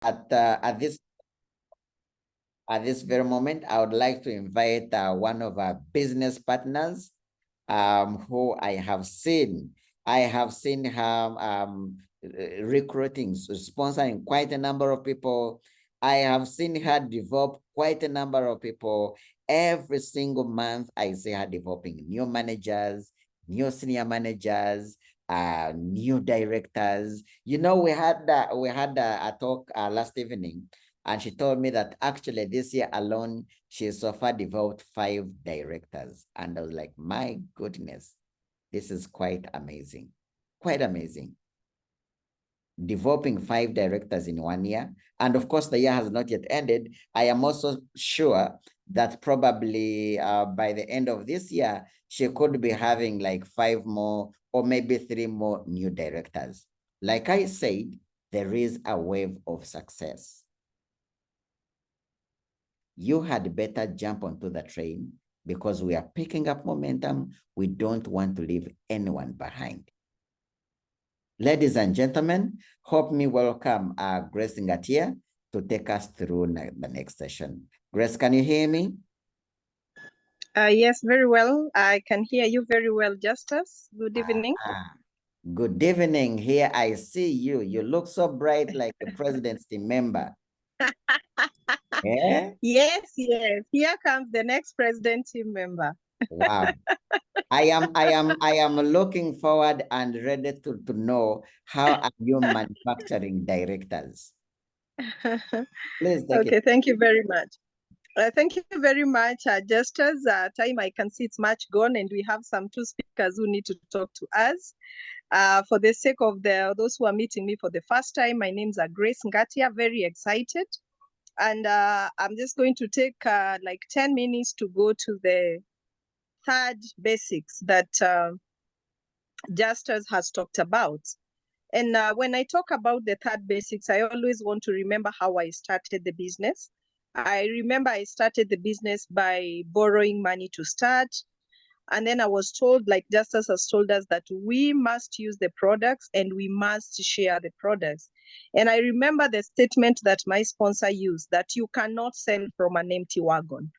At this very moment, I would like to invite one of our business partners who I have seen. I have seen her recruiting, sponsoring quite a number of people. I have seen her develop quite a number of people. Every single month, I see her developing new managers, new senior managers, new directors. You know, we had a talk last evening, and she told me that actually this year alone, she so far developed 5 directors. And I was like, my goodness, this is quite amazing. Quite amazing. Developing 5 directors in 1 year. And of course, the year has not yet ended. I am also sure that probably by the end of this year, she could be having like 5 more or maybe 3 more new directors. Like I said, there is a wave of success. You had better jump onto the train because we are picking up momentum. We don't want to leave anyone behind. Ladies and gentlemen, help me welcome Grace Ngatia to take us through the next session. Grace, can you hear me? Yes, very well. I can hear you very well, Justus. Good evening. Good evening. Here I see you. You look so bright like the presidency member. Yeah? Yes, yes. Here comes the next president team member. Wow. I am looking forward and ready to know how are you manufacturing directors. Please take Okay, it. thank you very much. Thank you very much. Just as time I can see it's much gone, and we have some 2 speakers who need to talk to us. For the sake of those who are meeting me for the first time, my name's Grace Ngatia, very excited. And I'm just going to take like 10 minutes to go to the 3rd basics that Justus has talked about. And when I talk about the 3rd basics, I always want to remember how I started the business. I remember I started the business by borrowing money to start. And then I was told, like Justus has told us, that we must use the products and we must share the products. And I remember the statement that my sponsor used, that you cannot sell from an empty wagon.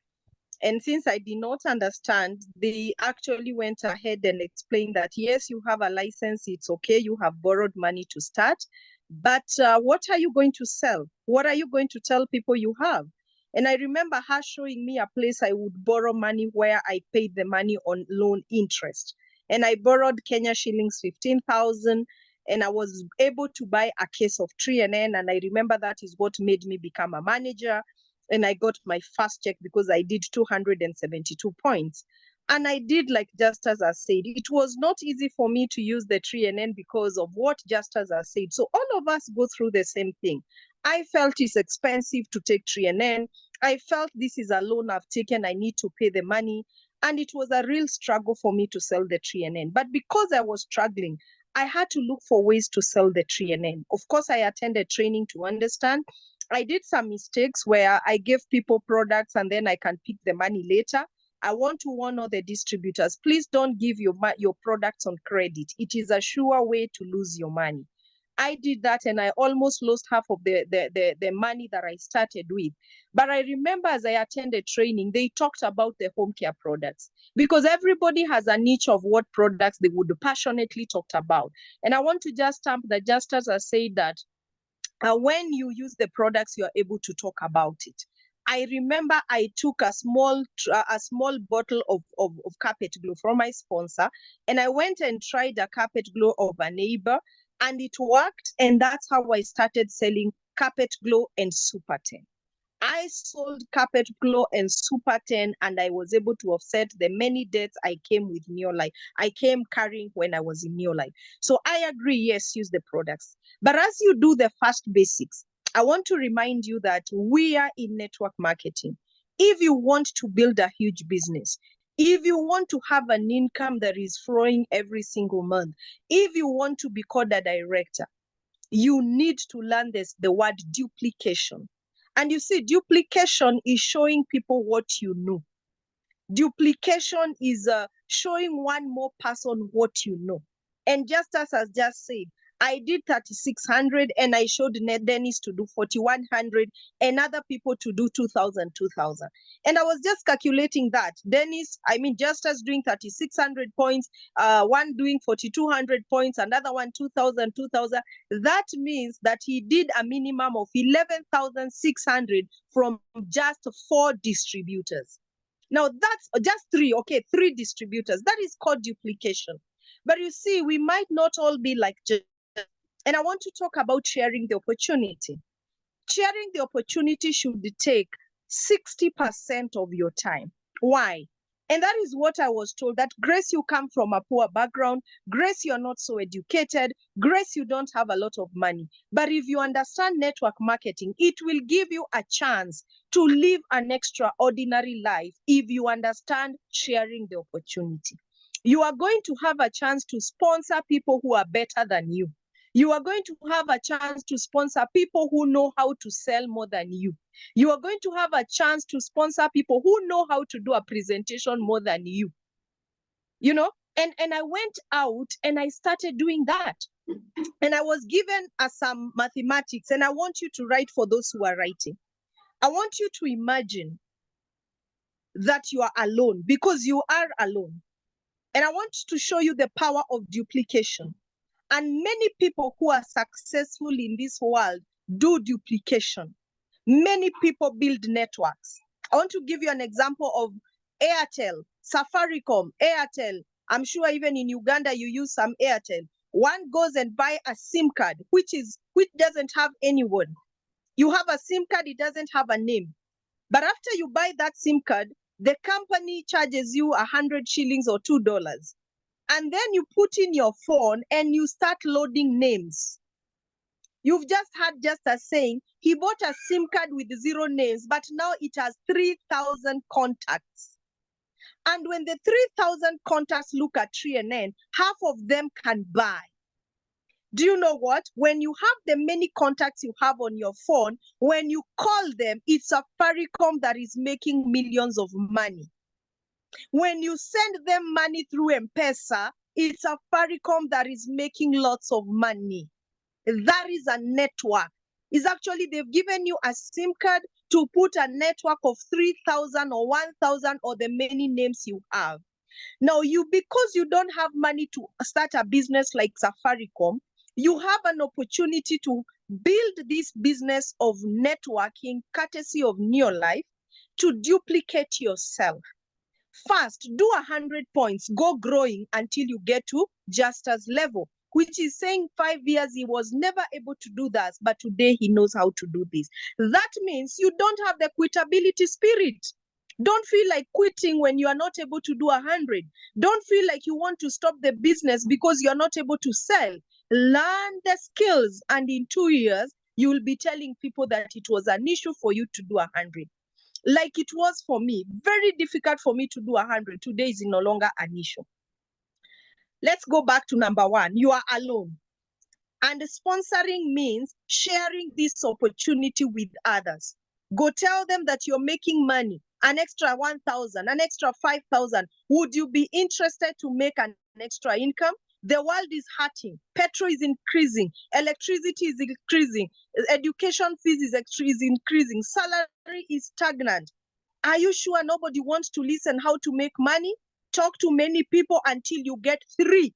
And since I did not understand, they actually went ahead and explained that, yes, you have a license, it's okay, you have borrowed money to start, but what are you going to sell? What are you going to tell people you have? And I remember her showing me a place I would borrow money where I paid the money on loan interest. And I borrowed Kenya shillings 15,000, and I was able to buy a case of 3NN. And I remember that is what made me become a manager. And I got my first check because I did 272 points. And I did like Justus has said, it was not easy for me to use the 3NN because of what Justus has said. So all of us go through the same thing. I felt it's expensive to take 3NN. I felt this is a loan I've taken, I need to pay the money. And it was a real struggle for me to sell the 3NN. But because I was struggling, I had to look for ways to sell the 3NN. Of course, I attended training to understand. I did some mistakes where I gave people products and then I can pick the money later. I want to warn all the distributors, please don't give your products on credit. It is a sure way to lose your money. I did that and I almost lost half of the money that I started with. But I remember as I attended training, they talked about the home care products because everybody has a niche of what products they would passionately talk about. And I want to just stamp that just as I said that when you use the products, you are able to talk about it. I remember I took a small bottle of carpet glue from my sponsor, and I went and tried a carpet glue of a neighbor, and it worked. And that's how I started selling carpet glue and Super 10. I sold carpet glue and Super 10, and I was able to offset the many debts I came with Neolife. I came carrying when I was in Neolife. So I agree, yes, use the products. But as you do the first basics, I want to remind you that we are in network marketing. If you want to build a huge business, if you want to have an income that is flowing every single month, if you want to be called a director, you need to learn the word duplication. And you see, duplication is showing people what you know. Duplication is showing one more person what you know. And just as I just said, I did 3,600 and I showed Dennis to do 4,100 and other people to do 2,000, 2,000. And I was just calculating that. Dennis, just as doing 3,600 points, one doing 4,200 points, another one 2,000, 2,000. That means that he did a minimum of 11,600 from just 4 distributors. Now that's just 3, okay, 3 distributors. That is called duplication. But you see, we might not all be like just. And I want to talk about sharing the opportunity. Sharing the opportunity should take 60% of your time. Why? And that is what I was told, that Grace, you come from a poor background. Grace, you're not so educated. Grace, you don't have a lot of money. But if you understand network marketing, it will give you a chance to live an extraordinary life if you understand sharing the opportunity. You are going to have a chance to sponsor people who are better than you. You are going to have a chance to sponsor people who know how to sell more than you. You are going to have a chance to sponsor people who know how to do a presentation more than you. You know, and I went out and I started doing that. And I was given some mathematics, and I want you to write for those who are writing. I want you to imagine that you are alone, because you are alone. And I want to show you the power of duplication. And many people who are successful in this world do duplication. Many people build networks. I want to give you an example of Airtel, Safaricom, Airtel. I'm sure even in Uganda you use some Airtel. One goes and buy a SIM card, which doesn't have anyone. You have a SIM card, it doesn't have a name. But after you buy that SIM card, the company charges you 100 shillings or $2. And then you put in your phone and you start loading names. You've just had just a saying, he bought a SIM card with 0 names, but now it has 3,000 contacts. And when the 3,000 contacts look at TNN, half of them can buy. Do you know what? When you have the many contacts you have on your phone, when you call them, it's Safaricom that is making millions of money. When you send them money through M-Pesa, it's Safaricom that is making lots of money. That is a network. It's actually, they've given you a SIM card to put a network of 3,000 or 1,000 or the many names you have. Now, because you don't have money to start a business like Safaricom, you have an opportunity to build this business of networking, courtesy of Neolife, to duplicate yourself. First, do 100 points, go growing until you get to Justa's level, which is saying 5 years he was never able to do that, but today he knows how to do this. That means you don't have the quitability spirit. Don't feel like quitting when you are not able to do 100. Don't feel like you want to stop the business because you're not able to sell. Learn the skills, and in 2 years, you will be telling people that it was an issue for you to do 100. Like it was for me, very difficult for me to do 100. Today is no longer an issue. Let's go back to number 1. You are alone. And sponsoring means sharing this opportunity with others. Go tell them that you're making money, an extra 1,000, an extra 5,000. Would you be interested to make an extra income? The world is hurting. Petrol is increasing. Electricity is increasing. Education fees is increasing. Salary is stagnant. Are you sure nobody wants to listen how to make money? Talk to many people until you get 3.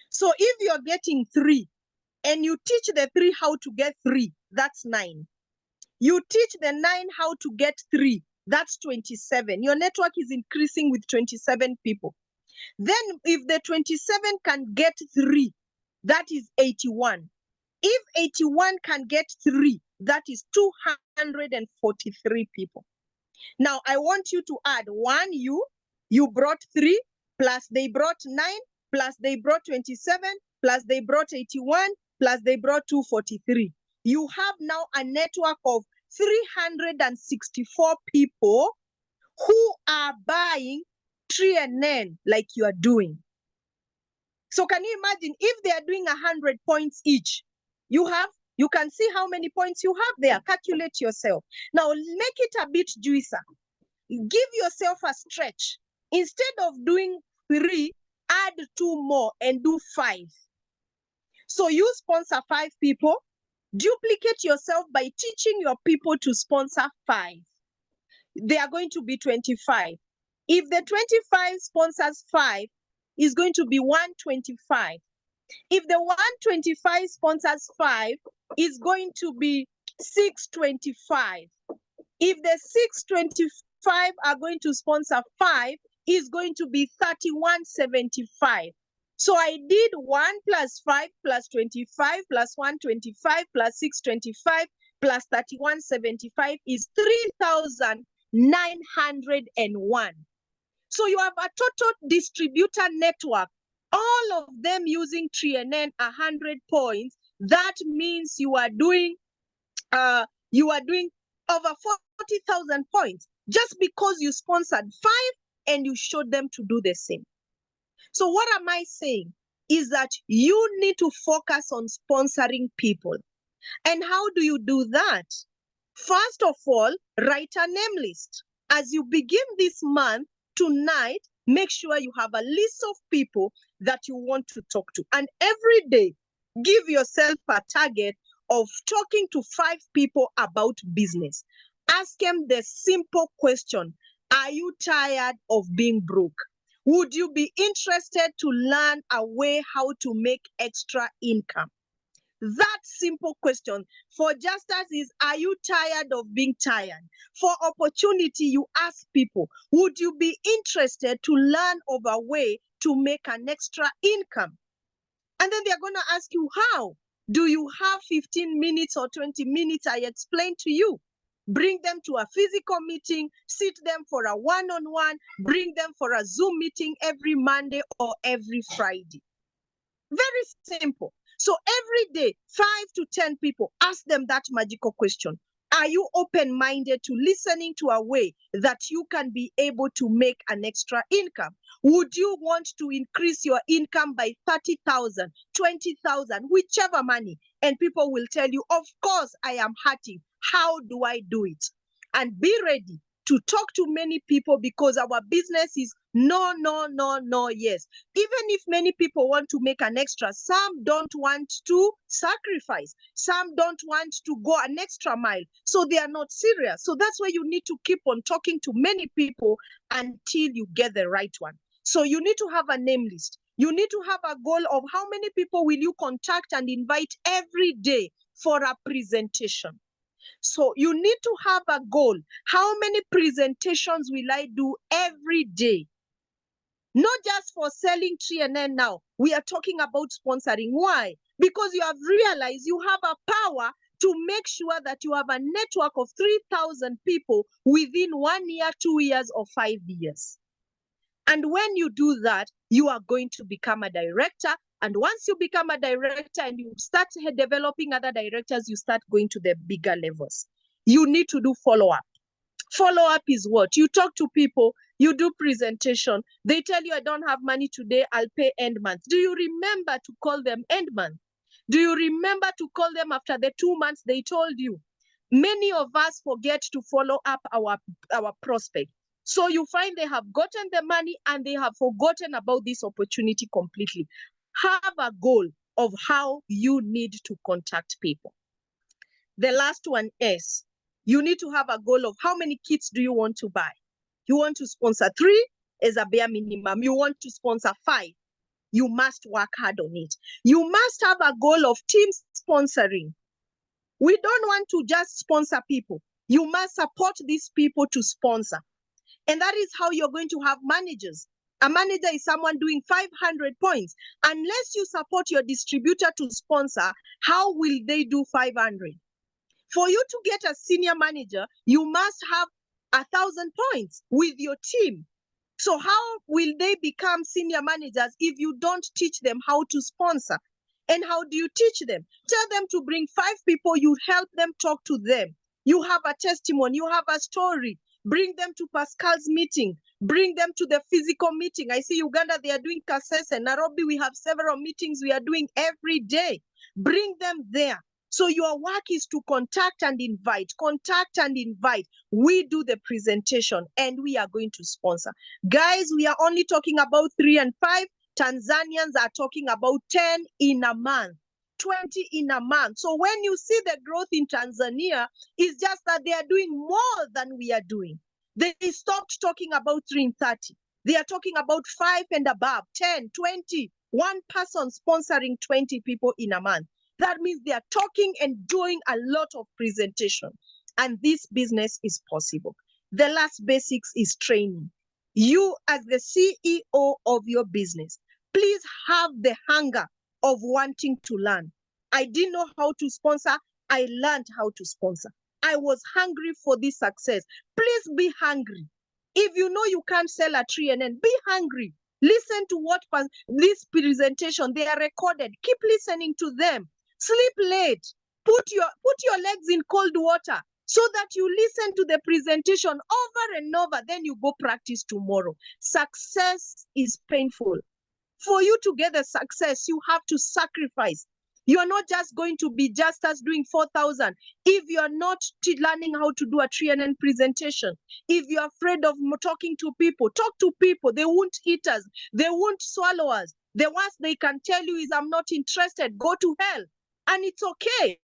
So if you're getting 3 and you teach the 3 how to get 3, that's 9. You teach the 9 how to get 3, that's 27. Your network is increasing with 27 people. Then if the 27 can get 3, that is 81. If 81 can get 3, that is 243 people. Now I want you to add 1 you brought 3, plus they brought 9, plus they brought 27, plus they brought 81, plus they brought 243. You have now a network of 364 people who are buying TNN like you are doing. So can you imagine if they are doing 100 points each? You can see how many points you have there. Calculate yourself. Now make it a bit juicer. Give yourself a stretch. Instead of doing 3, add 2 more and do 5. So you sponsor 5 people, duplicate yourself by teaching your people to sponsor 5. They are going to be 25. If the 25 sponsors 5, is going to be 125. If the 125 sponsors 5, is going to be 625. If the 625 are going to sponsor 5, is going to be 3175. So I did 1 plus 5 plus 25 plus 125 plus 625 plus 3175 is 3,901. So you have a total distributor network, all of them using TNN 100 points. That means you are doing over 40,000 points just because you sponsored 5 and you showed them to do the same. So what am I saying is that you need to focus on sponsoring people. And how do you do that? First of all, write a name list. As you begin this month, tonight, make sure you have a list of people that you want to talk to. And every day, give yourself a target of talking to 5 people about business. Ask them the simple question: are you tired of being broke? Would you be interested to learn a way how to make extra income? That simple question. For justice is, are you tired of being tired? For opportunity, you ask people, would you be interested to learn of a way to make an extra income? And then they're going to ask you, how? Do you have 15 minutes or 20 minutes? I explain to you. Bring them to a physical meeting, sit them for a one-on-one, bring them for a Zoom meeting every Monday or every Friday. Very simple. So every day, 5 to 10 people, ask them that magical question. Are you open-minded to listening to a way that you can be able to make an extra income? Would you want to increase your income by 30,000, 20,000, whichever money? And people will tell you, of course, I am hurting. How do I do it? And be ready to talk to many people, because our business is no, no, no, no, yes. Even if many people want to make an extra, some don't want to sacrifice. Some don't want to go an extra mile. So they are not serious. So that's why you need to keep on talking to many people until you get the right one. So you need to have a name list. You need to have a goal of how many people will you contact and invite every day for a presentation. So you need to have a goal. How many presentations will I do every day? Not just for selling TNN now. We are talking about sponsoring. Why? Because you have realized you have a power to make sure that you have a network of 3,000 people within 1 year, 2 years, or 5 years. And when you do that, you are going to become a director. And once you become a director and you start developing other directors, you start going to the bigger levels. You need to do follow-up. Follow-up is what? You talk to people, you do presentation. They tell you, I don't have money today, I'll pay end month. Do you remember to call them end month? Do you remember to call them after the 2 months they told you? Many of us forget to follow up our prospect. So you find they have gotten the money and they have forgotten about this opportunity completely. Have a goal of how you need to contact people. The last one is, you need to have a goal of how many kits do you want to buy. You want to sponsor 3 as a bare minimum. You want to sponsor 5. You must work hard on it. You must have a goal of team sponsoring. We don't want to just sponsor people. You must support these people to sponsor. And that is how you're going to have managers. A manager is someone doing 500 points. Unless you support your distributor to sponsor, how will they do 500? For you to get a senior manager, you must have 1,000 points with your team. So how will they become senior managers if you don't teach them how to sponsor? And how do you teach them? Tell them to bring 5 people, you help them talk to them. You have a testimony, you have a story. Bring them to Pascal's meeting. Bring them to the physical meeting. I see Uganda, they are doing Kasese. Nairobi, we have several meetings we are doing every day. Bring them there. So your work is to contact and invite, contact and invite. We do the presentation and we are going to sponsor. Guys, we are only talking about 3 and 5. Tanzanians are talking about 10 in a month. 20 in a month. So when you see the growth in Tanzania, it's just that they are doing more than we are doing. They stopped talking about 3 in 30. They are talking about 5 and above, 10, 20, one person sponsoring 20 people in a month. That means they are talking and doing a lot of presentation. And this business is possible. The last basics is training. You as the CEO of your business, please have the hunger of wanting to learn. I didn't know how to sponsor. I learned how to sponsor. I was hungry for this success. Please be hungry. If you know you can't sell a tree and then be hungry. Listen to what this presentation, they are recorded. Keep listening to them. Sleep late. Put your legs in cold water so that you listen to the presentation over and over. Then you go practice tomorrow. Success is painful. For you to get the success, you have to sacrifice. You are not just going to be just as doing 4,000 if you are not learning how to do a TNN presentation. If you're afraid of talking to people, talk to people. They won't eat us. They won't swallow us. The worst they can tell you is, I'm not interested. Go to hell. And it's okay.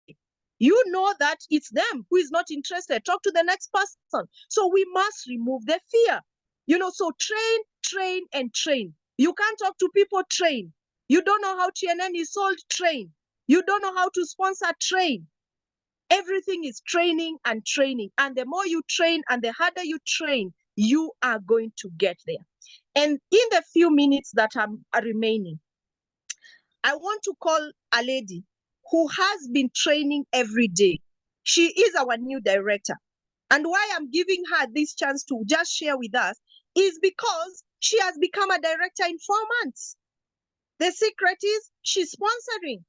You know that it's them who is not interested. Talk to the next person. So we must remove the fear. So train, and train. You can't talk to people, train. You don't know how TNN is sold, train. You don't know how to sponsor, train. Everything is training and training. And the more you train and the harder you train, you are going to get there. And in the few minutes that are remaining, I want to call a lady who has been training every day. She is our new director. And why I'm giving her this chance to just share with us is because she has become a director in 4 months. The secret is she's sponsoring.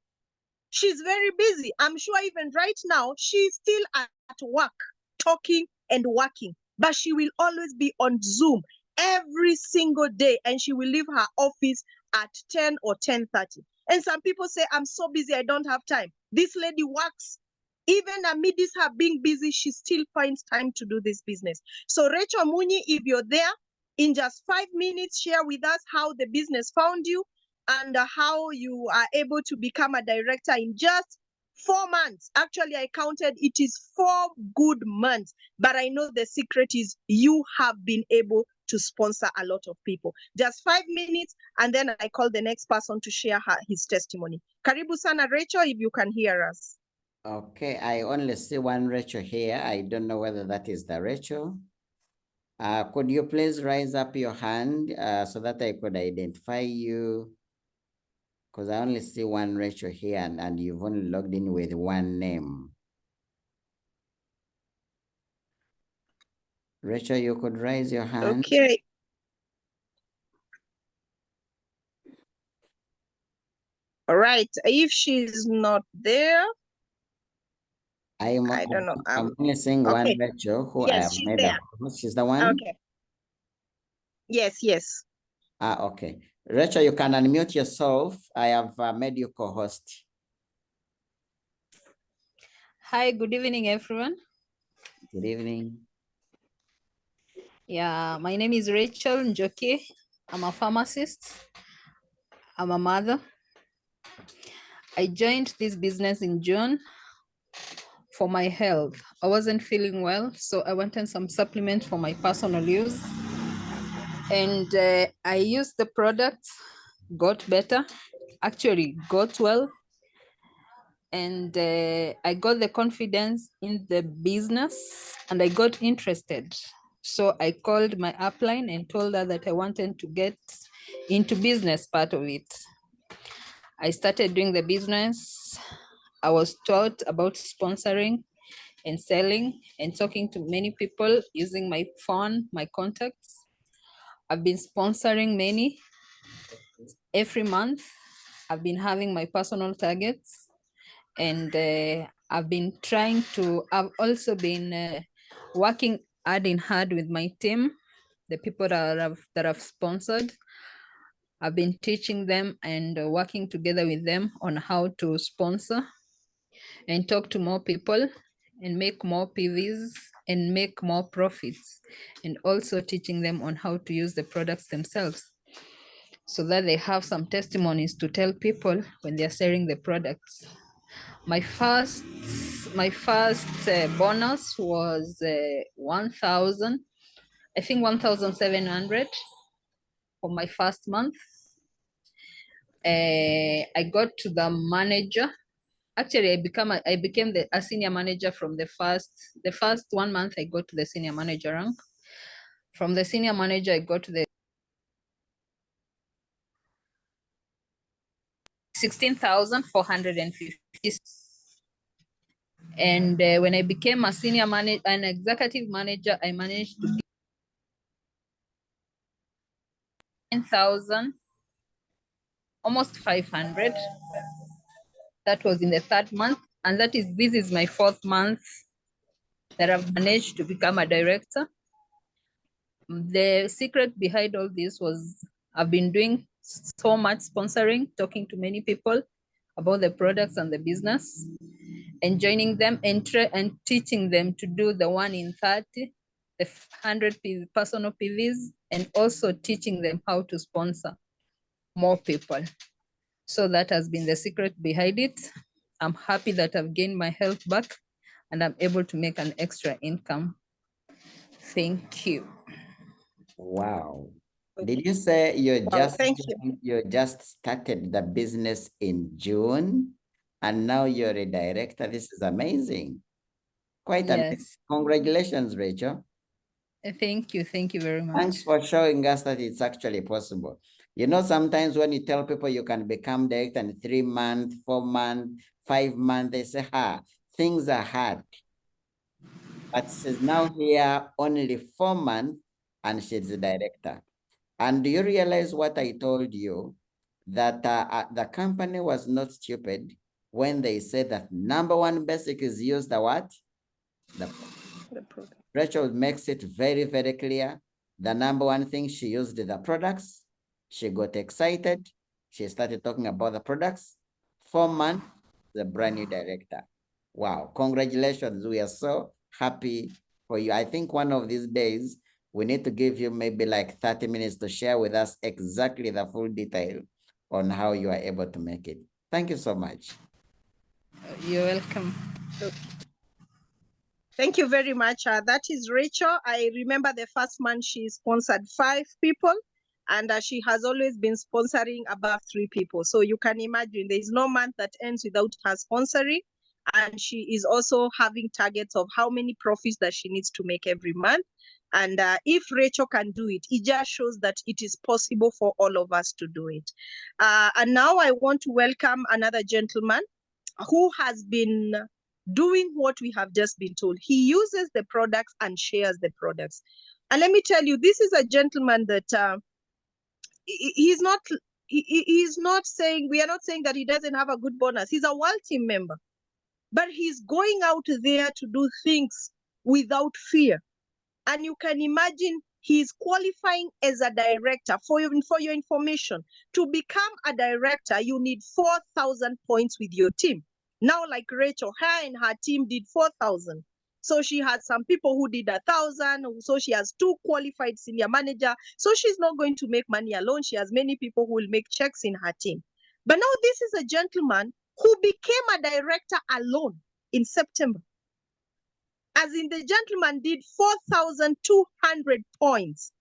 She's very busy. I'm sure even right now, she's still at work, talking and working. But she will always be on Zoom every single day. And she will leave her office at 10 or 10:30. And some people say, I'm so busy, I don't have time. This lady works. Even amidst her being busy, she still finds time to do this business. So Rachel Muni, if you're there, in just 5 minutes, share with us how the business found you and how you are able to become a director in just 4 months. Actually, I counted, it is 4 good months. But I know the secret is you have been able to sponsor a lot of people. Just 5 minutes, and then I call the next person to share his testimony. Karibu sana, Rachel, if you can hear us. Okay, I only see one Rachel here. I don't know whether that is the Rachel. Could you please raise up your hand so that I could identify you? Because I only see one Rachel here and you've only logged in with one name. Rachel, you could raise your hand. Okay. All right. If she's not there, I don't know. I'm only seeing one Rachel who I have made up. She's the one? Okay. Yes. Okay. Rachel, you can unmute yourself. I have made you co-host. Hi, good evening, everyone. Good evening. Yeah, my name is Rachel Njoki. I'm a pharmacist. I'm a mother. I joined this business in June for my health. I wasn't feeling well, so I wanted some supplements for my personal use. And I used the products, got better, actually got well. And I got the confidence in the business and I got interested. So I called my upline and told her that I wanted to get into business part of it. I started doing the business. I was taught about sponsoring and selling and talking to many people using my phone, my contacts. I've been sponsoring many. Every month, I've been having my personal targets. And I've also been working hard with my team, the people that I've sponsored. I've been teaching them and working together with them on how to sponsor and talk to more people and make more PVs and make more profits, and also teaching them on how to use the products themselves. so that they have some testimonies to tell people when they're selling the products. My first bonus was 1,000, I think 1,700 for my first month. I got to the manager. Actually, I became a senior manager from the first 1 month. I got to the senior manager rank. From the senior manager, I got to the 16,450. And when I became a senior manager, an executive manager, I managed to get 10,000, almost 500. That was in the 3rd month, and this is my 4th month that I've managed to become a director. The secret behind all this was I've been doing so much sponsoring, talking to many people about the products and the business, and joining them and teaching them to do the 1 in 30, the 100 personal PVs, and also teaching them how to sponsor more people. So that has been the secret behind it. I'm happy that I've gained my health back and I'm able to make an extra income. Thank you. Wow. Did you say you just started the business in June and now you're a director? This is amazing. Quite amazing. Yes. Congratulations, Rachel. Thank you. Thank you very much. Thanks for showing us that it's actually possible. You know, sometimes when you tell people you can become director in 3 months, 4 months, 5 months, they say, things are hard. But she's now here only 4 months and she's the director. And do you realize what I told you? That the company was not stupid when they said that number 1 basic is use the what? The product. Rachel makes it very, very clear. The number 1 thing, she used the products. She got excited. She started talking about the products. 4 months, the brand new director. Wow, congratulations. We are so happy for you. I think one of these days, we need to give you maybe like 30 minutes to share with us exactly the full detail on how you are able to make it. Thank you so much. You're welcome. Thank you very much. That is Rachel. I remember the first month she sponsored 5 people, and she has always been sponsoring above 3 people. So you can imagine there is no month that ends without her sponsoring. And she is also having targets of how many profits that she needs to make every month. And if Rachel can do it, it just shows that it is possible for all of us to do it. And now I want to welcome another gentleman who has been doing what we have just been told. He uses the products and shares the products. And let me tell you, this is a gentleman that he's not saying, we are not saying that he doesn't have a good bonus. He's a world team member, but he's going out there to do things without fear. And you can imagine he's qualifying as a director. For your information, to become a director, you need 4,000 points with your team. Now, like Rachel, her and her team did 4,000. So she had some people who did 1,000. So she has 2 qualified senior manager. So she's not going to make money alone. She has many people who will make checks in her team. But now this is a gentleman who became a director alone in September. As in, the gentleman did 4,200 points.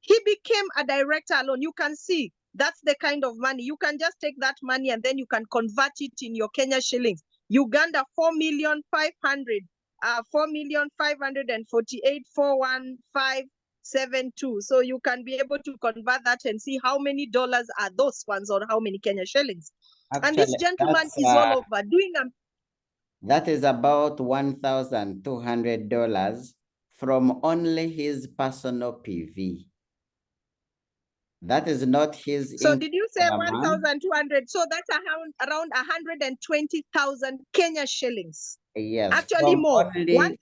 He became a director alone. You can see that's the kind of money. You can just take that money and then you can convert it in your Kenya shillings. Uganda, 4,548,415,772. So you can be able to convert that and see how many dollars are those ones or how many Kenya shillings. Actually, and this gentleman is all over doing that is about $1,200 from only his personal PV. That is not his. So did you say 1,200? So that's around 120,000 Kenya shillings. Yes. Actually more. $1,200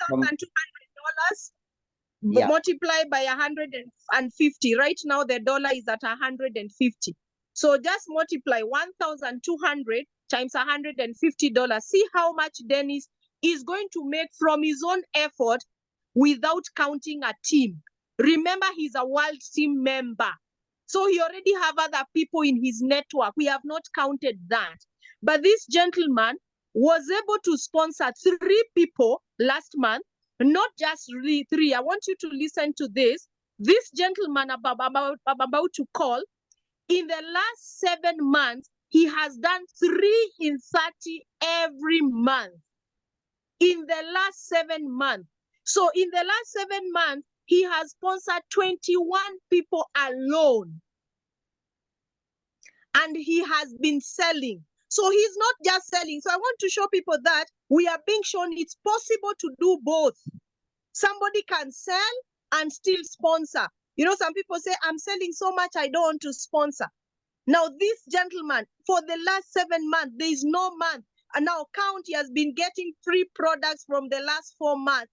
multiplied by 150. Right now the dollar is at 150. So just multiply 1,200 times $150. See how much Dennis is going to make from his own effort without counting a team. Remember, he's a world team member. So he already have other people in his network. We have not counted that. But this gentleman was able to sponsor 3 people last month, not just really 3. I want you to listen to this. This gentleman about to call, in the last 7 months, he has done 3 in 30 every month. In the last 7 months. So in the last 7 months, he has sponsored 21 people alone. And he has been selling. So he's not just selling. So I want to show people that we are being shown it's possible to do both. Somebody can sell and still sponsor. You know, some people say, I'm selling so much, I don't want to sponsor. Now, this gentleman, for the last 7 months, there is no month. And now count, he has been getting free products from the last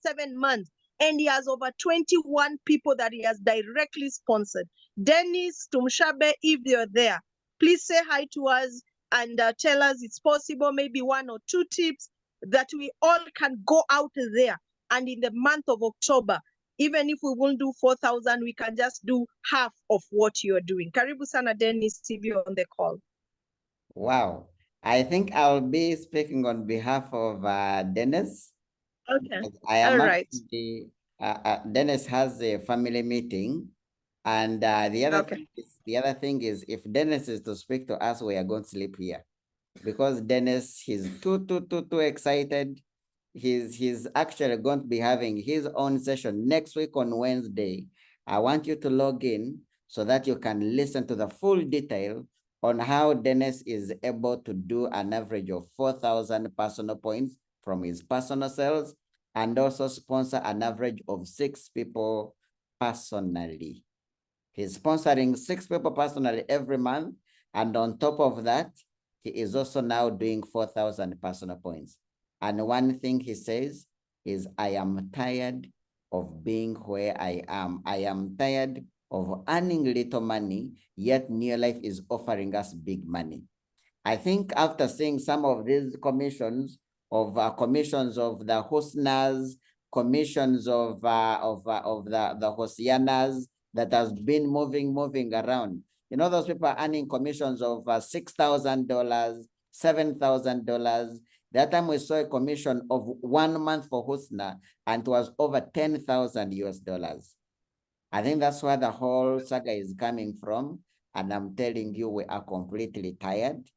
7 months. And he has over 21 people that he has directly sponsored. Dennis, Tumshabe, if you're there, please say hi to us and tell us it's possible, maybe 1 or 2 tips that we all can go out there. And in the month of October, even if we won't do 4,000, we can just do half of what you're doing. Karibu sana Dennis, if you're on the call. Wow. I think I'll be speaking on behalf of Dennis. Okay. I am All right. actually, Dennis has a family meeting. And the other thing is, if Dennis is to speak to us, we are going to sleep here. Because Dennis, he's too excited. He's actually going to be having his own session next week on Wednesday. I want you to log in so that you can listen to the full detail on how Dennis is able to do an average of 4,000 personal points from his personal sales and also sponsor an average of 6 people personally. He's sponsoring 6 people personally every month. And on top of that, he is also now doing 4,000 personal points. And one thing he says is, I am tired of being where I am. I am tired of earning little money, yet New Life is offering us big money. I think after seeing some of these commissions of the Husnas, commissions of the Hosianas that has been moving around. You know, those people are earning commissions of $6,000, $7,000. That time we saw a commission of 1 month for Husna, and it was over $10,000. I think that's where the whole saga is coming from. And I'm telling you, we are completely tired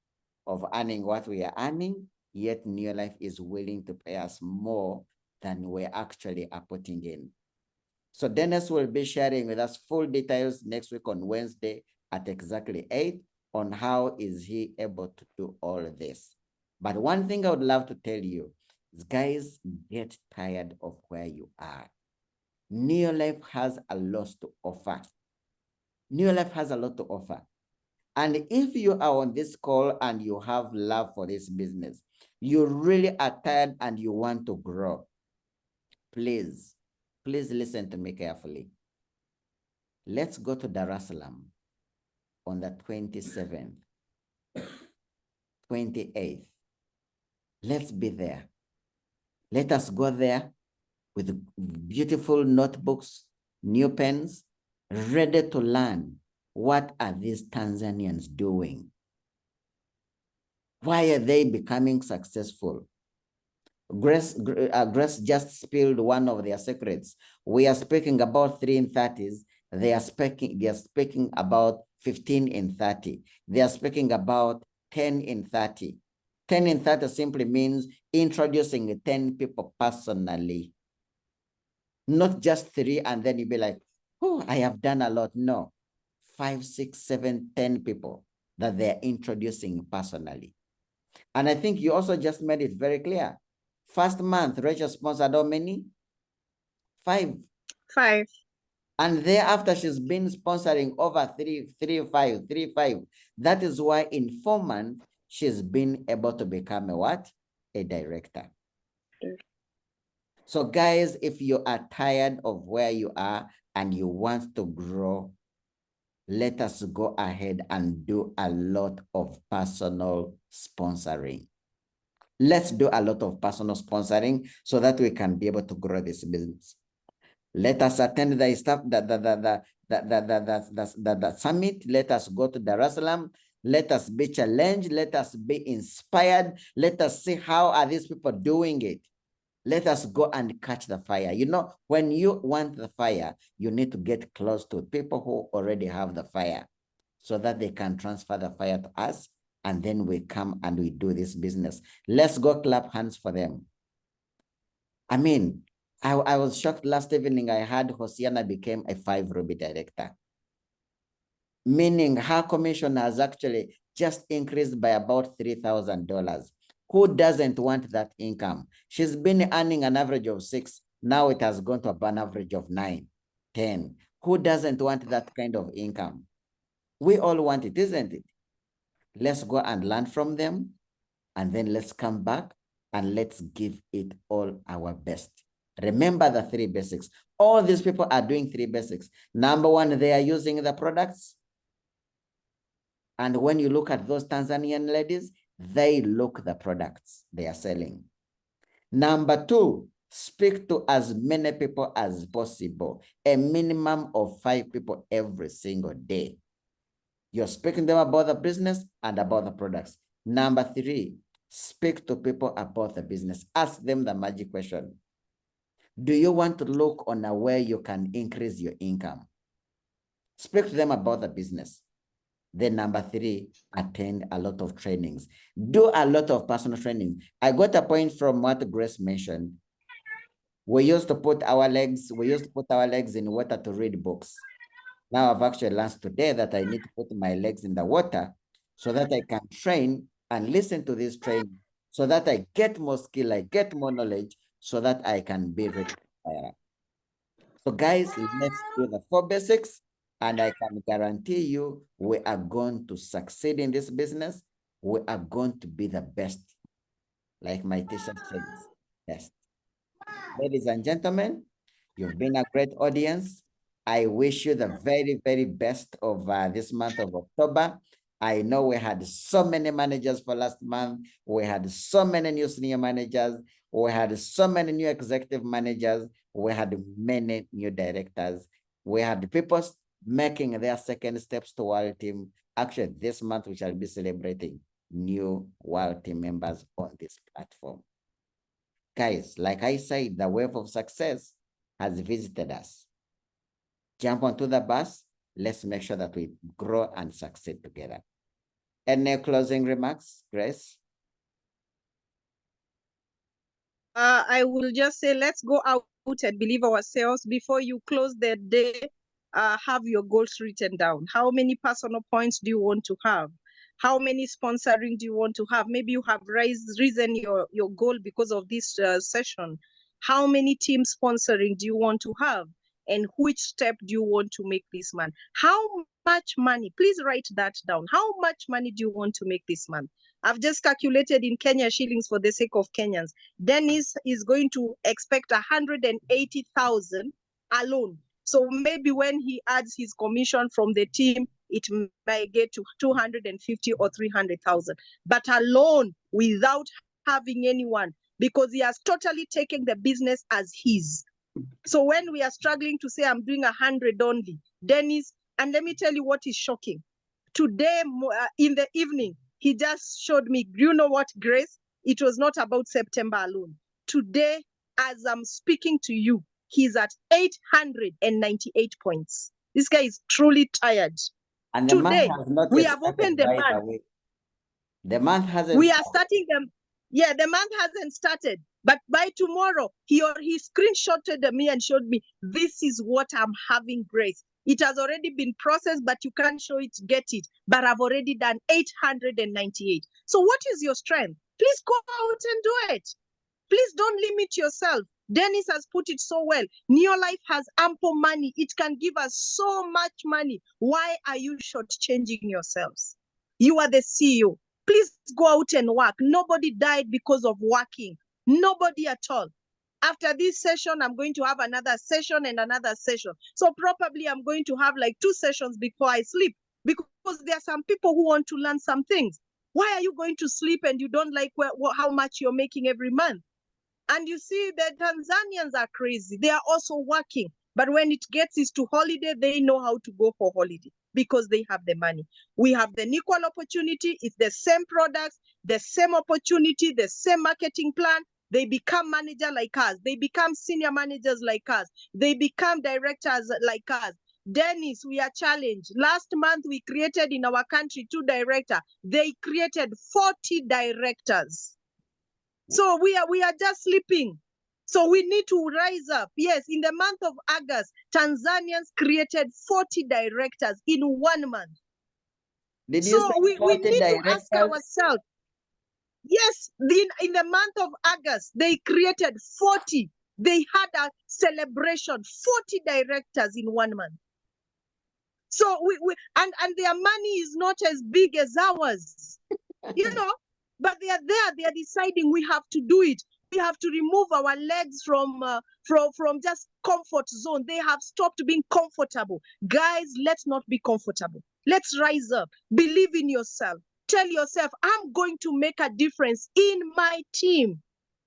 of earning what we are earning, yet New Life is willing to pay us more than we actually are putting in. So Dennis will be sharing with us full details next week on Wednesday at exactly 8 on how is he able to do all of this. But one thing I would love to tell you is, guys, get tired of where you are. New Life has a lot to offer. New Life has a lot to offer. And if you are on this call and you have love for this business, you really are tired and you want to grow, please listen to me carefully. Let's go to Dar es Salaam on the 27th, 28th. Let's be there. Let us go there with beautiful notebooks, new pens, ready to learn. What are these Tanzanians doing? Why are they becoming successful? Grace just spilled one of their secrets. We are speaking about 3 in 30s. They are speaking about 15 in 30. They are speaking about 10 in 30. 10 in 30 simply means introducing 10 people personally. Not just 3 and then you be like, oh, I have done a lot. No, 5, 6, 7, 10 people that they're introducing personally. And I think you also just made it very clear. First month, Rachel sponsored how many? 5. 5. And thereafter, she's been sponsoring over 3, 5. That is why in 4 months, she's been able to become a what? A director. So guys, if you are tired of where you are and you want to grow, let us go ahead and do a lot of personal sponsoring. Let's do a lot of personal sponsoring so that we can be able to grow this business. Let us attend the the summit. Let us go to Dar es Salaam. Let us be challenged. Let us be inspired. Let us see how are these people doing it. Let us go and catch the fire. You know, when you want the fire, you need to get close to people who already have the fire so that they can transfer the fire to us. And then we come and we do this business. Let's go clap hands for them. I mean, I was shocked last evening. I heard Hosiana became a 5 Ruby director, meaning her commission has actually just increased by about $3,000. Who doesn't want that income? She's been earning an average of 6. Now it has gone to an average of 9, 10. Who doesn't want that kind of income? We all want it, isn't it? Let's go and learn from them. And then let's come back and let's give it all our best. Remember the 3 basics. All these people are doing 3 basics. Number 1, they are using the products. And when you look at those Tanzanian ladies, they look the products they are selling. Number 2, speak to as many people as possible, a minimum of 5 people every single day. You're speaking to them about the business and about the products. Number 3, speak to people about the business. Ask them the magic question. Do you want to look on a way you can increase your income? Speak to them about the business. Then number 3, attend a lot of trainings. Do a lot of personal training. I got a point from what Grace mentioned. We used to put our legs in water to read books. Now I've actually learned today that I need to put my legs in the water so that I can train and listen to this training so that I get more skill, I get more knowledge so that I can be ready to fire up. So guys, let's do the 4 basics. And I can guarantee you, we are going to succeed in this business. We are going to be the best. Like my t-shirt says, best. Ladies and gentlemen, you've been a great audience. I wish you the very, very best of this month of October. I know we had so many managers for last month. We had so many new senior managers. We had so many new executive managers. We had many new directors. We had people making their second steps to World Team. Actually, this month we shall be celebrating new World Team members on this platform. Guys, like I said, the wave of success has visited us. Jump onto the bus. Let's make sure that we grow and succeed together. Any closing remarks, Grace? I will just say, let's go out and believe ourselves. Before you close the day, have your goals written down. How many personal points do you want to have? How many sponsoring do you want to have? Maybe you have risen your goal because of this session. How many team sponsoring do you want to have? And which step do you want to make this month? How much money? Please write that down. How much money do you want to make this month? I've just calculated in Kenya shillings for the sake of Kenyans. Dennis is going to expect 180,000 alone. So maybe when he adds his commission from the team, it might get to 250 or 300,000. But alone, without having anyone, because he has totally taken the business as his. So when we are struggling to say, I'm doing 100 only, Dennis, and let me tell you what is shocking. Today in the evening, he just showed me, you know what, Grace? It was not about September alone. Today, as I'm speaking to you, he's at 898 points. This guy is truly tired. And the Today, month has not we yet have started, opened the by month. way. The month hasn't We started. are starting them. Yeah, the month hasn't started. But by tomorrow, he screenshotted me and showed me, this is what I'm having, Grace. It has already been processed, but you can't show it, get it. But I've already done 898. So what is your strength? Please go out and do it. Please don't limit yourself. Dennis has put it so well. Neolife has ample money. It can give us so much money. Why are you shortchanging yourselves? You are the CEO. Please go out and work. Nobody died because of working. Nobody at all. After this session, I'm going to have another session and another session. So probably I'm going to have like 2 sessions before I sleep, because there are some people who want to learn some things. Why are you going to sleep and you don't like how much you're making every month? And you see, the Tanzanians are crazy. They are also working. But when it gets is to holiday, they know how to go for holiday because they have the money. We have the equal opportunity. It's the same products, the same opportunity, the same marketing plan. They become manager like us. They become senior managers like us. They become directors like us. Dennis, we are challenged. Last month, we created in our country 2 directors. They created 40 directors. So we are just sleeping. So we need to rise up. Yes, in the month of August, Tanzanians created 40 directors in 1 month. Did you So say we 40 need to ask directors? ourselves, yes, in the month of August, they created 40. They had a celebration, 40 directors in 1 month. So and their money is not as big as ours, you know, but they are there, they are deciding we have to do it. We have to remove our legs from just comfort zone. They have stopped being comfortable. Guys, let's not be comfortable. Let's rise up. Believe in yourself. Tell yourself, I'm going to make a difference in my team.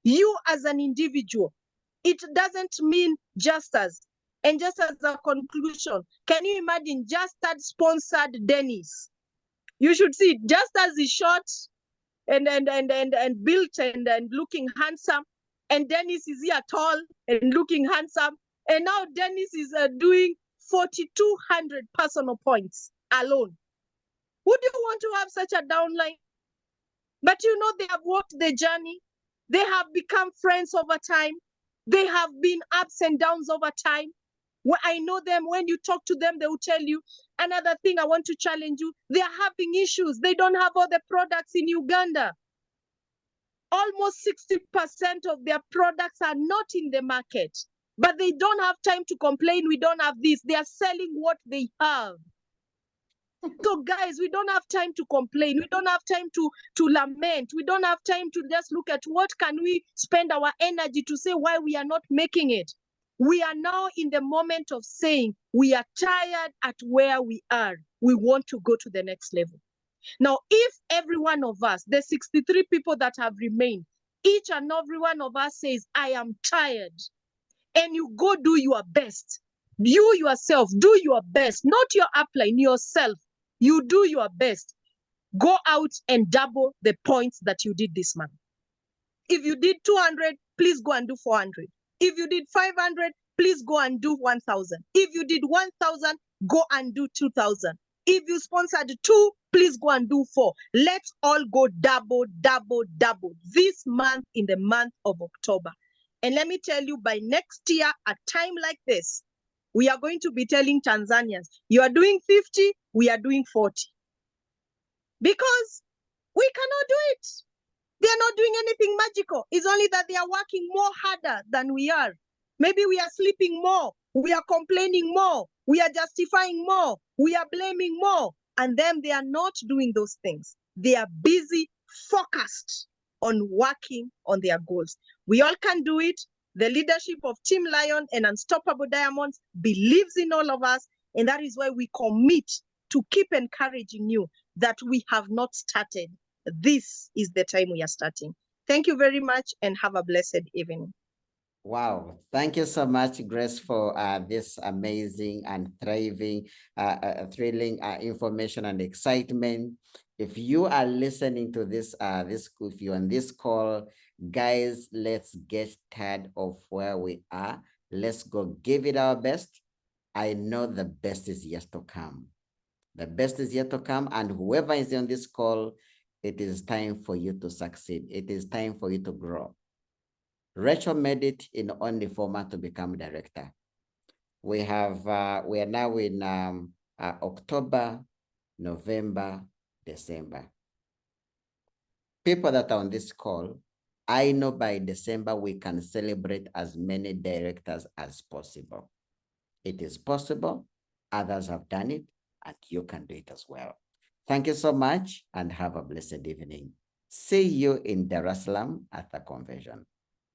You as an individual. It doesn't mean just as. And just as a conclusion, can you imagine just that sponsored Dennis? You should see, just as he shot and built and looking handsome, and Dennis is here tall and looking handsome, and now Dennis is doing 4,200 personal points alone. Would you want to have such a downline? But you know, they have walked the journey. They have become friends over time. They have been ups and downs over time. Well, I know them. When you talk to them, they will tell you. Another thing I want to challenge you, they are having issues. They don't have all the products in Uganda. Almost 60% of their products are not in the market, but they don't have time to complain. We don't have this. They are selling what they have. So guys, we don't have time to complain. We don't have time to lament. We don't have time to just look at what can we spend our energy to say why we are not making it. We are now in the moment of saying we are tired at where we are. We want to go to the next level. Now, if every one of us, the 63 people that have remained, each and every one of us says, I am tired, and you go do your best. You yourself, do your best, not your upline, yourself. You do your best. Go out and double the points that you did this month. If you did 200, please go and do 400. If you did 500, please go and do 1,000. If you did 1,000, go and do 2,000. If you sponsored 2, please go and do 4. Let's all go double, double, double this month, in the month of October. And let me tell you, by next year, at time like this, we are going to be telling Tanzanians, you are doing 50, we are doing 40. Because we cannot do it. They are not doing anything magical. It's only that they are working more harder than we are. Maybe we are sleeping more. We are complaining more. We are justifying more. We are blaming more. And then they are not doing those things. They are busy, focused on working on their goals. We all can do it. The leadership of Team Lion and Unstoppable Diamonds believes in all of us. And that is why we commit to keep encouraging you that we have not started. This is the time we are starting. Thank you very much and have a blessed evening. Wow. Thank you so much, Grace, for this amazing and thriving, thrilling information and excitement. If you are listening to this, if you're on this call, guys, let's get tired of where we are. Let's go give it our best. I know the best is yet to come. The best is yet to come, and whoever is on this call, it is time for you to succeed. It is time for you to grow. Rachel made it in only 4 months to become director. We are now in October, November, December. People that are on this call, I know by December we can celebrate as many directors as possible. It is possible. Others have done it, and you can do it as well. Thank you so much and have a blessed evening. See you in Dar es Salaam at the convention.